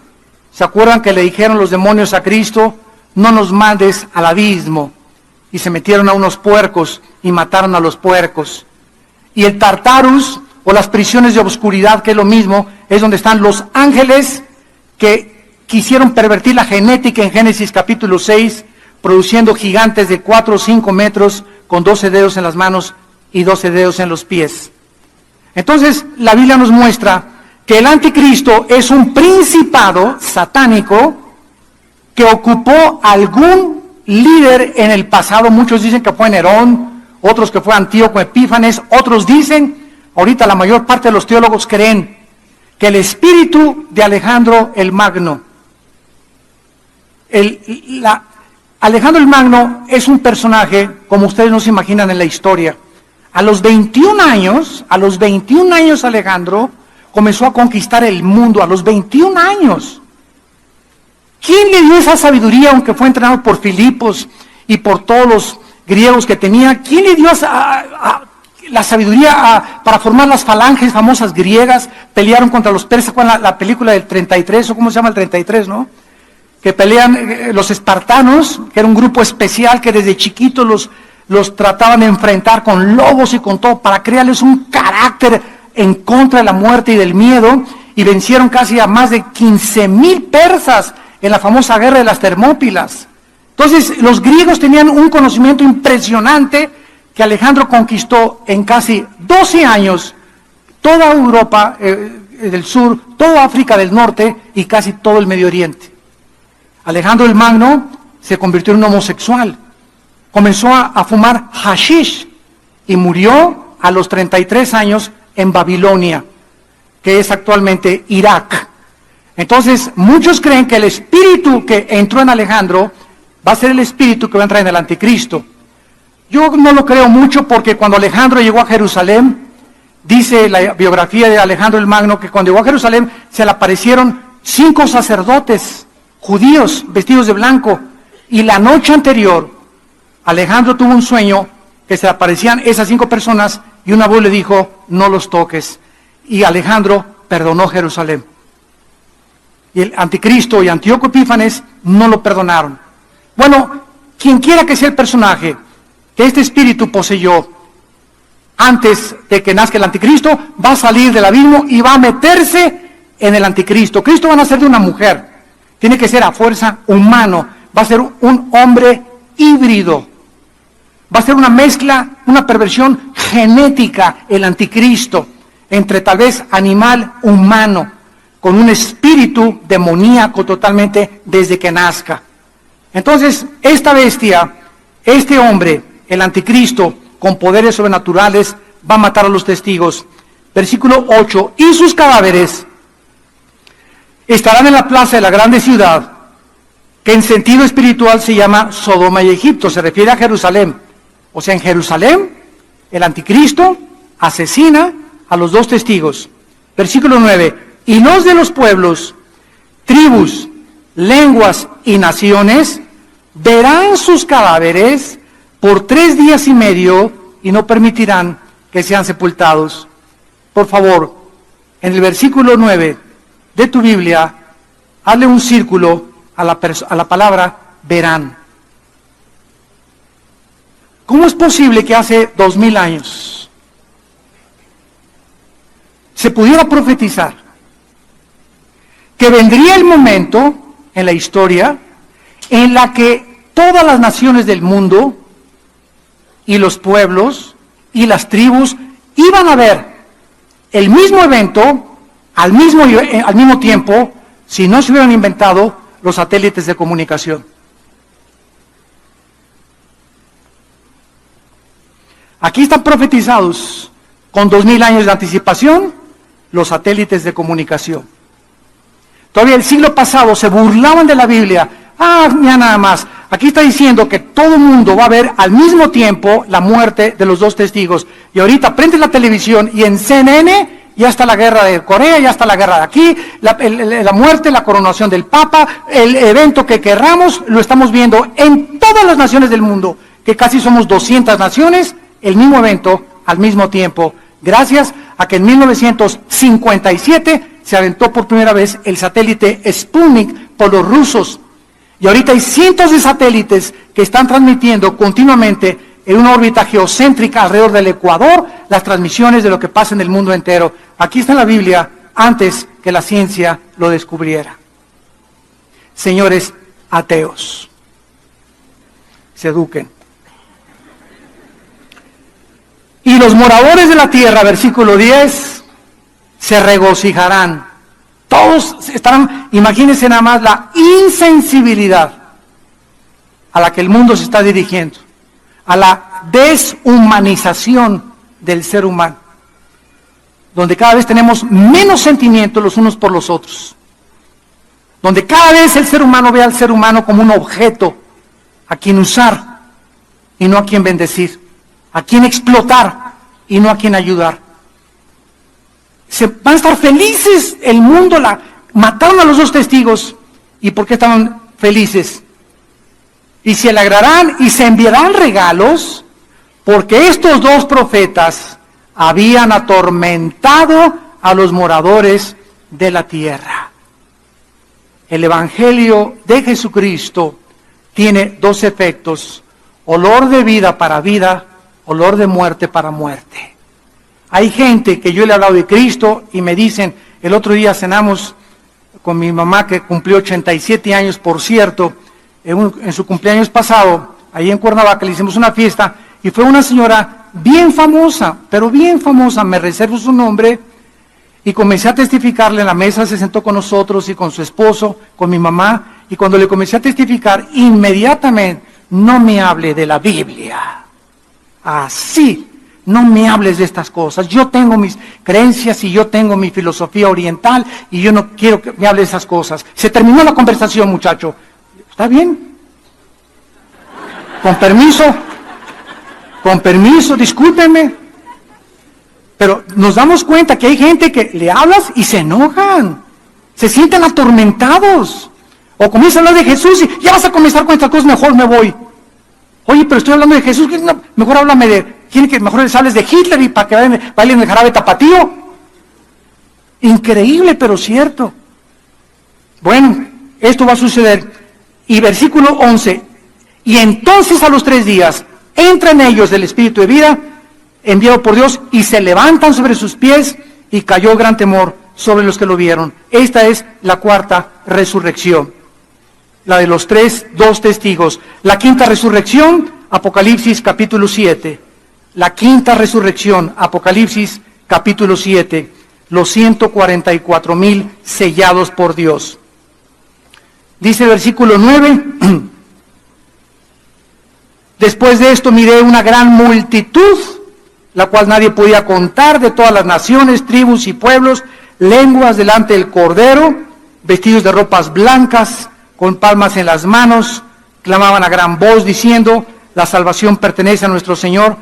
¿se acuerdan que le dijeron los demonios a Cristo? No nos mandes al abismo. Y se metieron a unos puercos y mataron a los puercos. Y el Tartarus, o las prisiones de obscuridad, que es lo mismo, es donde están los ángeles que quisieron pervertir la genética en Génesis capítulo 6, produciendo gigantes de 4 o 5 metros con 12 dedos en las manos y 12 dedos en los pies. Entonces, la Biblia nos muestra que el anticristo es un principado satánico que ocupó algún líder en el pasado. Muchos dicen que fue Nerón, otros que fue Antíoco Epífanes, otros dicen, ahorita la mayor parte de los teólogos creen, que el espíritu de Alejandro el Magno, Alejandro el Magno es un personaje, como ustedes no se imaginan en la historia. A los 21 años Alejandro comenzó a conquistar el mundo, a los 21 años. ¿Quién le dio esa sabiduría, aunque fue entrenado por Filipos y por todos los griegos que tenía? ¿Quién le dio la sabiduría para formar las falanges famosas griegas? Pelearon contra los persas, con la película del 33, o cómo se llama el 33, ¿no? Que pelean los espartanos, que era un grupo especial que desde chiquitos los trataban de enfrentar con lobos y con todo, para crearles un carácter en contra de la muerte y del miedo, y vencieron casi a más de 15,000 persas en la famosa guerra de las Termópilas. Entonces, los griegos tenían un conocimiento impresionante que Alejandro conquistó en casi 12 años, toda Europa del sur, toda África del norte y casi todo el Medio Oriente. Alejandro el Magno se convirtió en un homosexual, comenzó a fumar hashish y murió a los 33 años en Babilonia, que es actualmente Irak. Entonces, muchos creen que el espíritu que entró en Alejandro va a ser el espíritu que va a entrar en el anticristo. Yo no lo creo mucho porque cuando Alejandro llegó a Jerusalén, dice la biografía de Alejandro el Magno que cuando llegó a Jerusalén se le aparecieron 5 sacerdotes judíos vestidos de blanco, y la noche anterior Alejandro tuvo un sueño que se le aparecían esas 5 personas y una voz le dijo: no los toques, y Alejandro perdonó Jerusalén. Y el anticristo y Antíoco Epífanes no lo perdonaron. Bueno, quien quiera que sea el personaje que este espíritu poseyó antes de que nazca el anticristo, va a salir del abismo y va a meterse en el anticristo. Cristo va a nacer de una mujer, tiene que ser a fuerza humano, va a ser un hombre híbrido, va a ser una mezcla, una perversión genética, el anticristo, entre tal vez animal humano, con un espíritu demoníaco totalmente desde que nazca. Entonces, esta bestia, este hombre, el anticristo, con poderes sobrenaturales, va a matar a los testigos. Versículo 8, y sus cadáveres estarán en la plaza de la grande ciudad, que en sentido espiritual se llama Sodoma y Egipto, se refiere a Jerusalén. O sea, en Jerusalén, el anticristo asesina a los 2 testigos. Versículo 9, y los de los pueblos, tribus, lenguas y naciones verán sus cadáveres por 3 días y medio y no permitirán que sean sepultados. Por favor, en el versículo 9 de tu Biblia, hazle un círculo a la palabra verán. ¿Cómo es posible que hace 2000 años se pudiera profetizar que vendría el momento en la historia en la que todas las naciones del mundo y los pueblos y las tribus iban a ver el mismo evento al mismo tiempo si no se hubieran inventado los satélites de comunicación? Aquí están profetizados con 2000 años de anticipación los satélites de comunicación. Todavía el siglo pasado se burlaban de la Biblia. Mira nada más, aquí está diciendo que todo el mundo va a ver al mismo tiempo la muerte de los 2 testigos. Y ahorita prende la televisión y en CNN ya está la guerra de Corea, ya está la guerra de aquí, la muerte, la coronación del Papa, el evento que querramos, lo estamos viendo en todas las naciones del mundo, que casi somos 200 naciones, el mismo evento al mismo tiempo, gracias a que en 1957 se aventó por primera vez el satélite Sputnik por los rusos. Y ahorita hay cientos de satélites que están transmitiendo continuamente en una órbita geocéntrica alrededor del Ecuador las transmisiones de lo que pasa en el mundo entero. Aquí está en la Biblia antes que la ciencia lo descubriera. Señores ateos, se eduquen. Y los moradores de la tierra, versículo 10, se regocijarán. Todos estarán, imagínense nada más la insensibilidad a la que el mundo se está dirigiendo, a la deshumanización del ser humano, donde cada vez tenemos menos sentimientos los unos por los otros, donde cada vez el ser humano ve al ser humano como un objeto a quien usar y no a quien bendecir, a quien explotar y no a quien ayudar. Se van a estar felices el mundo, mataron a los 2 testigos. ¿Y por qué estaban felices? Y se alegrarán y se enviarán regalos, porque estos 2 profetas habían atormentado a los moradores de la tierra. El Evangelio de Jesucristo tiene 2 efectos: olor de vida para vida, olor de muerte para muerte. Hay gente que yo le he hablado de Cristo y me dicen, el otro día cenamos con mi mamá, que cumplió 87 años, por cierto, en su cumpleaños pasado, ahí en Cuernavaca, le hicimos una fiesta, y fue una señora bien famosa, pero bien famosa, me reservo su nombre, y comencé a testificarle en la mesa, se sentó con nosotros y con su esposo, con mi mamá, y cuando le comencé a testificar, inmediatamente, no me hable de la Biblia, así, no me hables de estas cosas, yo tengo mis creencias y yo tengo mi filosofía oriental, y yo no quiero que me hable de esas cosas. Se terminó la conversación, muchacho. ¿Está bien? Con permiso, discúlpeme. Pero nos damos cuenta que hay gente que le hablas y se enojan, se sienten atormentados, o comienzan a hablar de Jesús y ya vas a comenzar con estas cosas, mejor me voy. Oye, pero estoy hablando de Jesús, no, mejor háblame mejor les hables de Hitler y para que bailen el jarabe tapatío. Increíble, pero cierto. Bueno, esto va a suceder. Y versículo 11, y entonces a los 3 días entra en ellos del Espíritu de vida, enviado por Dios, y se levantan sobre sus pies, y cayó gran temor sobre los que lo vieron. Esta es la cuarta resurrección, la de los 2 testigos. La quinta resurrección, Apocalipsis capítulo 7. La quinta resurrección, Apocalipsis capítulo 7. Los 144,000 sellados por Dios. Dice versículo 9, después de esto miré una gran multitud, la cual nadie podía contar, de todas las naciones, tribus y pueblos, lenguas, delante del Cordero, vestidos de ropas blancas, con palmas en las manos, clamaban a gran voz diciendo, la salvación pertenece a nuestro Señor,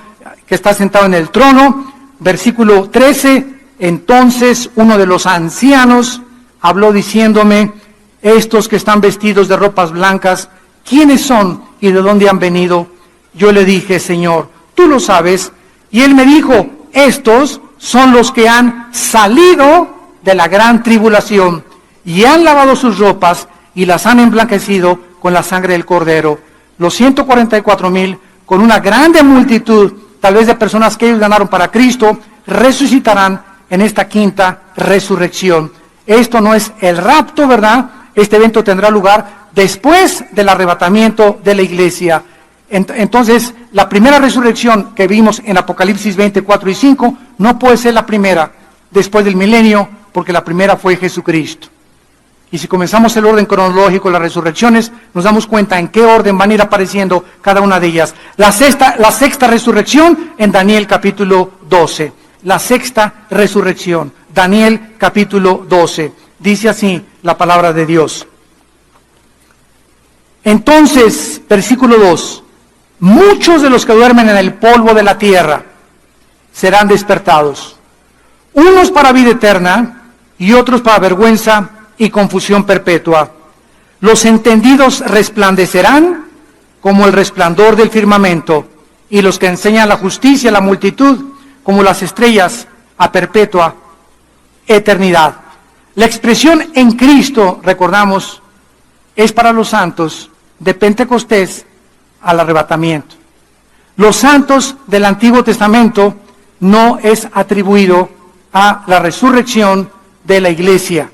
que está sentado en el trono. Versículo 13, entonces uno de los ancianos habló diciéndome, estos que están vestidos de ropas blancas, ¿quiénes son y de dónde han venido? Yo le dije, Señor, tú lo sabes. Y él me dijo, estos son los que han salido de la gran tribulación y han lavado sus ropas y las han emblanquecido con la sangre del Cordero. Los 144,000, con una grande multitud, tal vez de personas que ellos ganaron para Cristo, resucitarán en esta quinta resurrección. Esto no es el rapto, ¿verdad? Este evento tendrá lugar después del arrebatamiento de la iglesia. Entonces, la primera resurrección que vimos en Apocalipsis 24 y 5 no puede ser la primera después del milenio, porque la primera fue Jesucristo. Y si comenzamos el orden cronológico de las resurrecciones, nos damos cuenta en qué orden van a ir apareciendo cada una de ellas. La sexta resurrección en Daniel capítulo 12. La sexta resurrección, Daniel capítulo 12. Dice así la palabra de Dios. Entonces, versículo 2, muchos de los que duermen en el polvo de la tierra serán despertados, unos para vida eterna y otros para vergüenza y confusión perpetua. Los entendidos resplandecerán como el resplandor del firmamento, y los que enseñan la justicia a la multitud como las estrellas a perpetua eternidad. La expresión en Cristo, recordamos, es para los santos de Pentecostés al arrebatamiento. Los santos del Antiguo Testamento no es atribuido a la resurrección de la iglesia.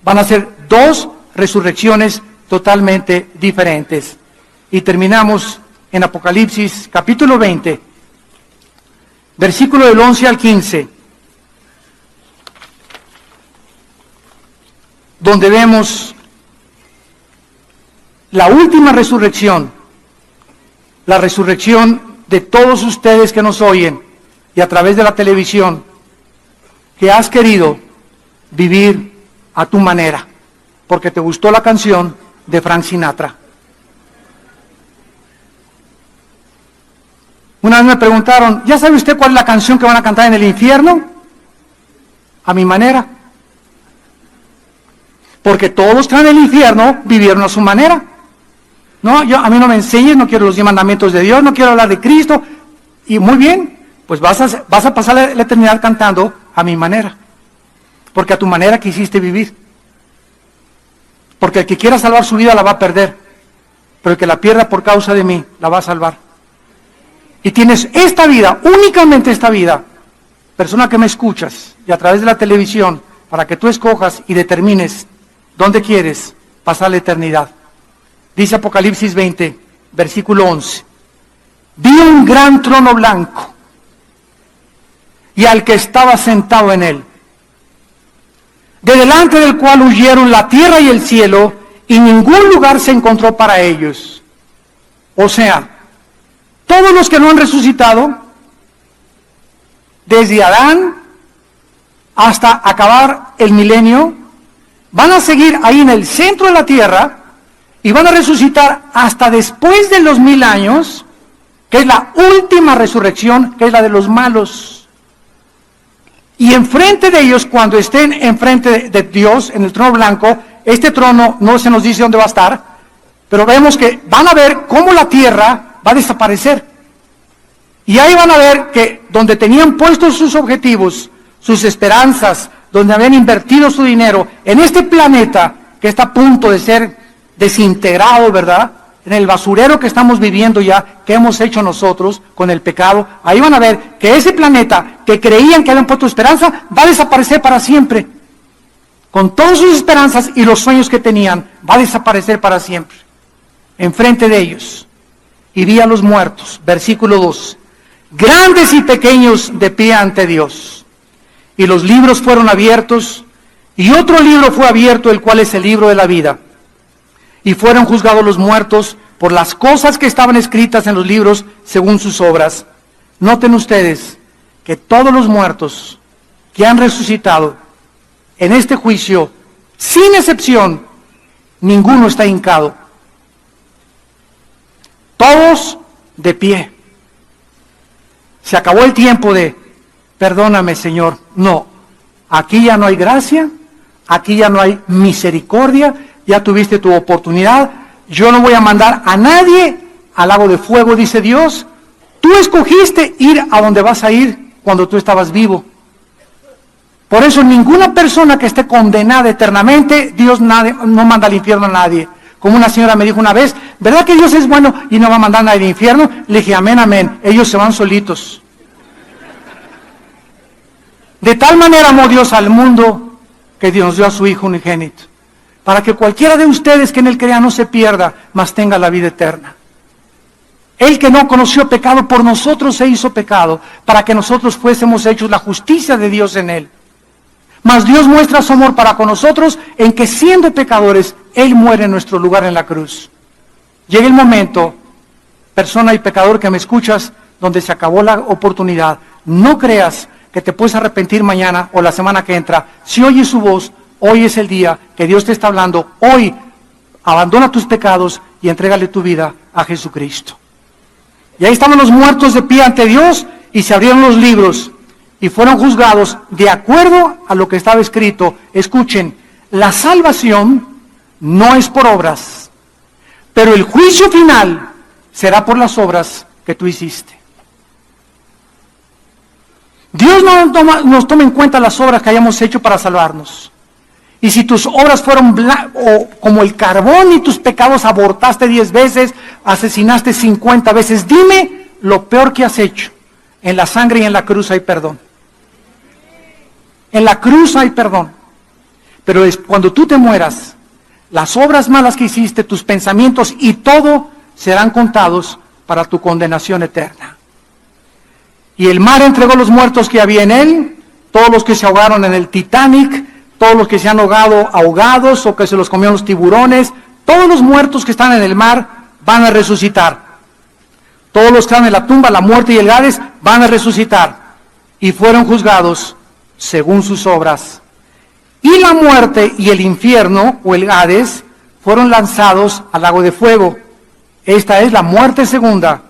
Van a ser 2 resurrecciones totalmente diferentes. Y terminamos en Apocalipsis capítulo 20, versículo del 11 al 15, donde vemos la última resurrección, la resurrección de todos ustedes que nos oyen y a través de la televisión, que has querido vivir a tu manera, porque te gustó la canción de Frank Sinatra. Una vez me preguntaron, ¿ya sabe usted cuál es la canción que van a cantar en el infierno? A mi manera. Porque todos que van al infierno vivieron a su manera. No, a mí no me enseñes, no quiero los 10 mandamientos de Dios, no quiero hablar de Cristo. Y muy bien, pues vas a pasar la eternidad cantando a mi manera. Porque a tu manera quisiste vivir. Porque el que quiera salvar su vida la va a perder. Pero el que la pierda por causa de mí, la va a salvar. Y tienes esta vida, únicamente esta vida, persona que me escuchas, y a través de la televisión, para que tú escojas y determines ¿Dónde quieres pasar la eternidad? Dice Apocalipsis 20, versículo 11. Vi un gran trono blanco y al que estaba sentado en él, de delante del cual huyeron la tierra y el cielo, y ningún lugar se encontró para ellos. O sea, todos los que no han resucitado, desde Adán hasta acabar el milenio, van a seguir ahí en el centro de la tierra y van a resucitar hasta después de los 1000 años, que es la última resurrección, que es la de los malos. Y enfrente de ellos, cuando estén enfrente de Dios, en el trono blanco, este trono no se nos dice dónde va a estar, pero vemos que van a ver cómo la tierra va a desaparecer. Y ahí van a ver que donde tenían puestos sus objetivos, sus esperanzas, donde habían invertido su dinero, en este planeta que está a punto de ser desintegrado, ¿verdad? En el basurero que estamos viviendo ya, que hemos hecho nosotros con el pecado, ahí van a ver que ese planeta que creían que habían puesto esperanza, va a desaparecer para siempre. Con todas sus esperanzas y los sueños que tenían, va a desaparecer para siempre. Enfrente de ellos. Y vi a los muertos, versículo 2, grandes y pequeños de pie ante Dios. Y los libros fueron abiertos, y otro libro fue abierto, el cual es el libro de la vida. Y fueron juzgados los muertos por las cosas que estaban escritas en los libros según sus obras. Noten ustedes que todos los muertos que han resucitado en este juicio, sin excepción, ninguno está hincado. Todos de pie. Se acabó el tiempo de, perdóname Señor. No, aquí ya no hay gracia, aquí ya no hay misericordia, ya tuviste tu oportunidad, yo no voy a mandar a nadie al lago de fuego, dice Dios. Tú escogiste ir a donde vas a ir cuando tú estabas vivo. Por eso ninguna persona que esté condenada eternamente, Dios no manda al infierno a nadie. Como una señora me dijo una vez, ¿verdad que Dios es bueno y no va a mandar a nadie al infierno? Le dije, amén, amén, ellos se van solitos. De tal manera amó Dios al mundo que Dios nos dio a su Hijo unigénito, para que cualquiera de ustedes que en él crea no se pierda, mas tenga la vida eterna. El que no conoció pecado por nosotros se hizo pecado, para que nosotros fuésemos hechos la justicia de Dios en él. Mas Dios muestra su amor para con nosotros en que siendo pecadores, Él muere en nuestro lugar en la cruz. Llega el momento, persona y pecador que me escuchas, donde se acabó la oportunidad. No creas que te puedes arrepentir mañana o la semana que entra. Si oyes su voz, hoy es el día que Dios te está hablando. Hoy abandona tus pecados y entrégale tu vida a Jesucristo. Y ahí estaban los muertos de pie ante Dios y se abrieron los libros. Y fueron juzgados de acuerdo a lo que estaba escrito. Escuchen, la salvación no es por obras, pero el juicio final será por las obras que tú hiciste. Dios no nos toma en cuenta las obras que hayamos hecho para salvarnos. Y si tus obras fueron como el carbón y tus pecados abortaste 10 veces, asesinaste 50 veces, dime lo peor que has hecho. En la sangre y en la cruz hay perdón. En la cruz hay perdón. Pero cuando tú te mueras, las obras malas que hiciste, tus pensamientos y todo serán contados para tu condenación eterna. Y el mar entregó los muertos que había en él, todos los que se ahogaron en el Titanic, todos los que se han ahogado ahogados o que se los comieron los tiburones, todos los muertos que están en el mar van a resucitar. Todos los que están en la tumba, la muerte y el Hades van a resucitar. Y fueron juzgados según sus obras. Y la muerte y el infierno, o el Hades, fueron lanzados al lago de fuego. Esta es la muerte segunda,